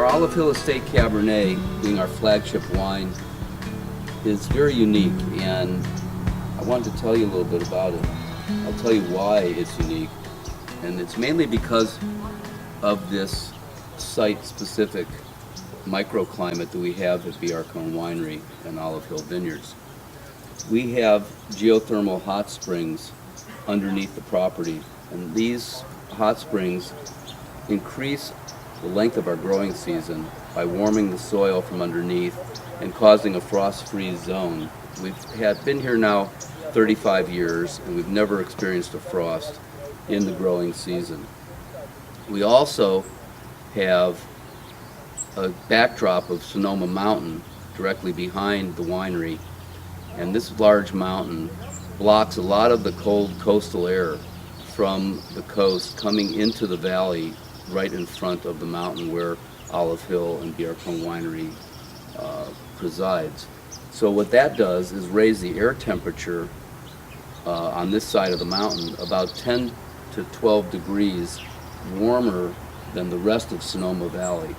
Our Olive Hill Estate Cabernet, being our flagship wine, is very unique, and I wanted to tell you a little bit about it. I'll tell you why it's unique, and it's mainly because of this site-specific microclimate that we have at Cohn Winery and Olive Hill Vineyards. We have geothermal hot springs underneath the property, and these hot springs increase the length of our growing season by warming the soil from underneath and causing a frost-free zone. We've been here now 35 years, and we've never experienced a frost in the growing season. We also have a backdrop of Sonoma Mountain directly behind the winery, and this large mountain blocks a lot of the cold coastal air from the coast coming into the valley right in front of the mountain where Olive Hill and Cohn Winery presides. So what that does is raise the air temperature on this side of the mountain about 10 to 12 degrees warmer than the rest of Sonoma Valley,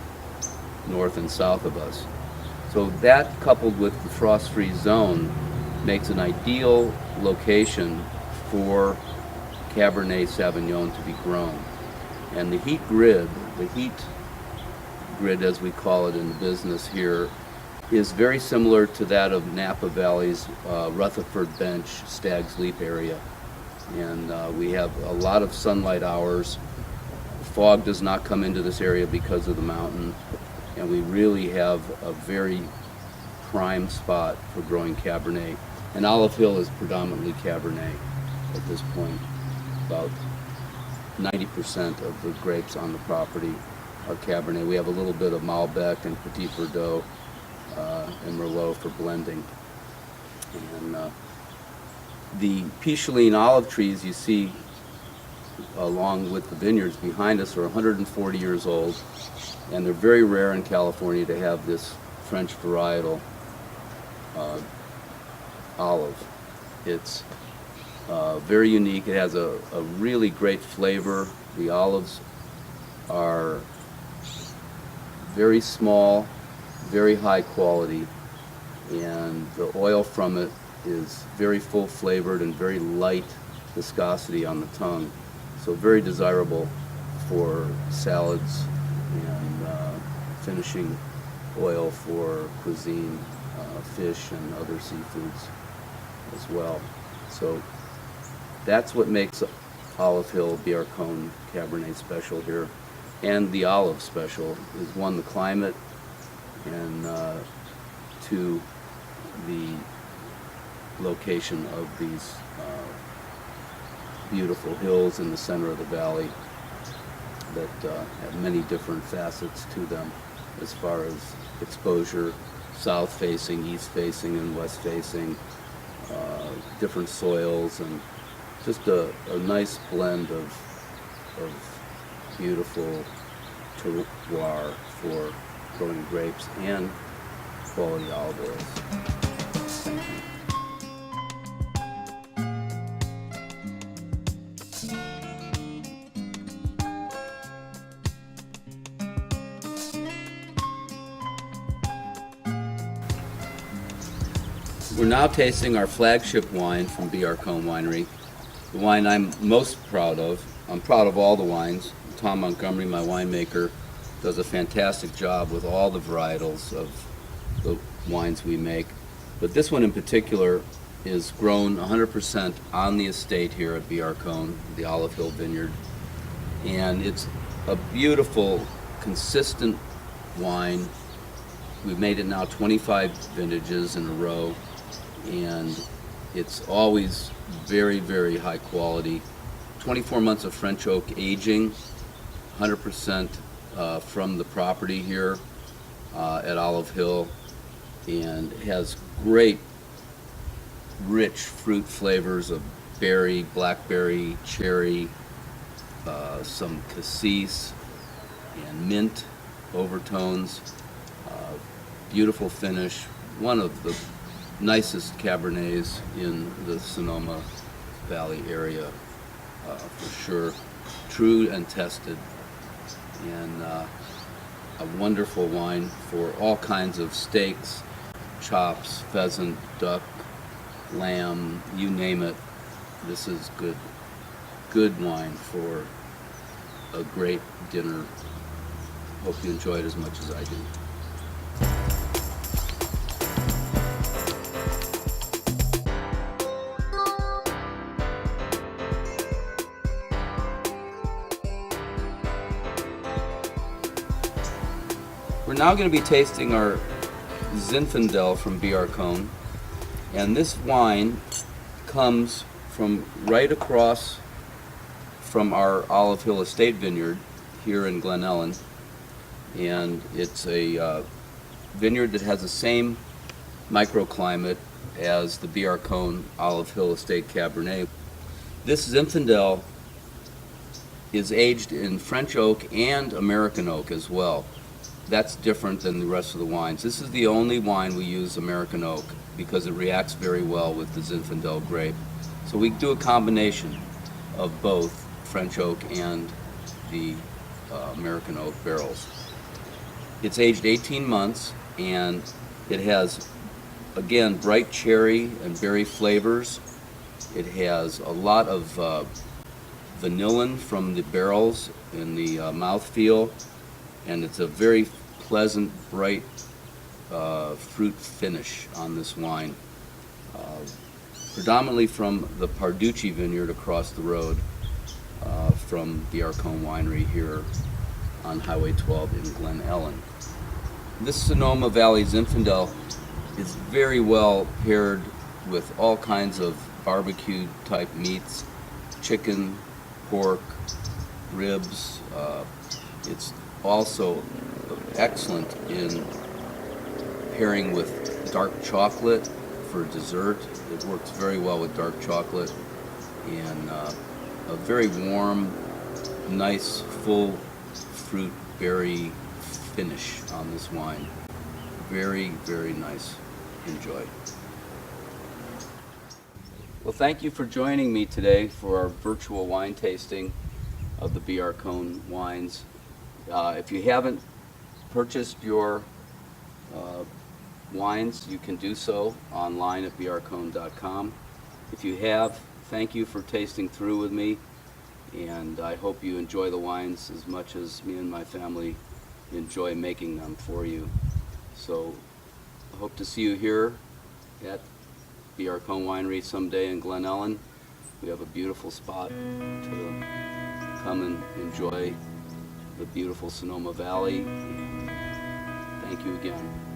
north and south of us. So that, coupled with the frost-free zone, makes an ideal location for Cabernet Sauvignon to be grown. And the heat grid as we call it in the business here, is very similar to that of Napa Valley's Rutherford Bench Stag's Leap area. And we have a lot of sunlight hours. Fog does not come into this area because of the mountain, and we really have a very prime spot for growing Cabernet. And Olive Hill is predominantly Cabernet at this point. About 90% of the grapes on the property are Cabernet. We have a little bit of Malbec and Petit Verdot and Merlot for blending. And the Picheline olive trees you see along with the vineyards behind us are 140 years old, and they're very rare in California to have this French varietal olive. It's very unique. It has a really great flavor. The olives are very small, very high quality, and the oil from it is very full flavored and very light viscosity on the tongue. So very desirable for salads and finishing oil for cuisine, fish and other seafoods as well. So that's what makes Olive Hill Cohn Cabernet special here. And the olive special is, one, the climate, and two, the location of these beautiful hills in the center of the valley that have many different facets to them as far as exposure, south-facing, east-facing, and west-facing, different soils, and just a nice blend of beautiful terroir for growing grapes and quality olive oils. Thank you. We're now tasting our flagship wine from Cohn Winery, the wine I'm most proud of. I'm proud of all the wines. Tom Montgomery, my winemaker, does a fantastic job with all the varietals of the wines we make. But this one in particular is grown 100% on the estate here at Cohn, the Olive Hill Vineyard. And it's a beautiful, consistent wine. We've made it now 25 vintages in a row, and it's always very, very high quality. 24 months of French oak aging, 100% from the property here at Olive Hill, and has great, rich fruit flavors of berry, blackberry, cherry, some cassis, and mint overtones. Beautiful finish. One of the nicest Cabernets in the Sonoma Valley area, for sure. True and tested. And a wonderful wine for all kinds of steaks, chops, pheasant, duck, lamb, you name it. This is good wine for a great dinner. Hope you enjoy it as much as I do. We're now going to be tasting our Zinfandel from B.R. Cohn, and this wine comes from right across from our Olive Hill Estate Vineyard here in Glen Ellen, and it's a vineyard that has the same microclimate as the B.R. Cohn Olive Hill Estate Cabernet. This Zinfandel is aged in French oak and American oak as well. That's different than the rest of the wines. This is the only wine we use American oak because it reacts very well with the Zinfandel grape. So we do a combination of both French oak and the American oak barrels. It's aged 18 months and it has, again, bright cherry and berry flavors. It has a lot of vanillin from the barrels in the mouthfeel, and it's a very pleasant, bright fruit finish on this wine. Predominantly from the Parducci vineyard across the road from the Cohn Winery here on Highway 12 in Glen Ellen. This Sonoma Valley Zinfandel is very well paired with all kinds of barbecue type meats, chicken, pork, ribs. It's also excellent in pairing with dark chocolate for dessert. It works very well with dark chocolate, and a very warm, nice, full fruit berry finish on this wine. Very, very nice. Enjoy. Well, thank you for joining me today for our virtual wine tasting of the B.R. Cohn wines. If you haven't purchased your wines, you can do so online at brcohn.com. If you have, thank you for tasting through with me, and I hope you enjoy the wines as much as me and my family enjoy making them for you. So I hope to see you here at B.R. Cohn Winery someday in Glen Ellen. We have a beautiful spot to come and enjoy the beautiful Sonoma Valley. Thank you again.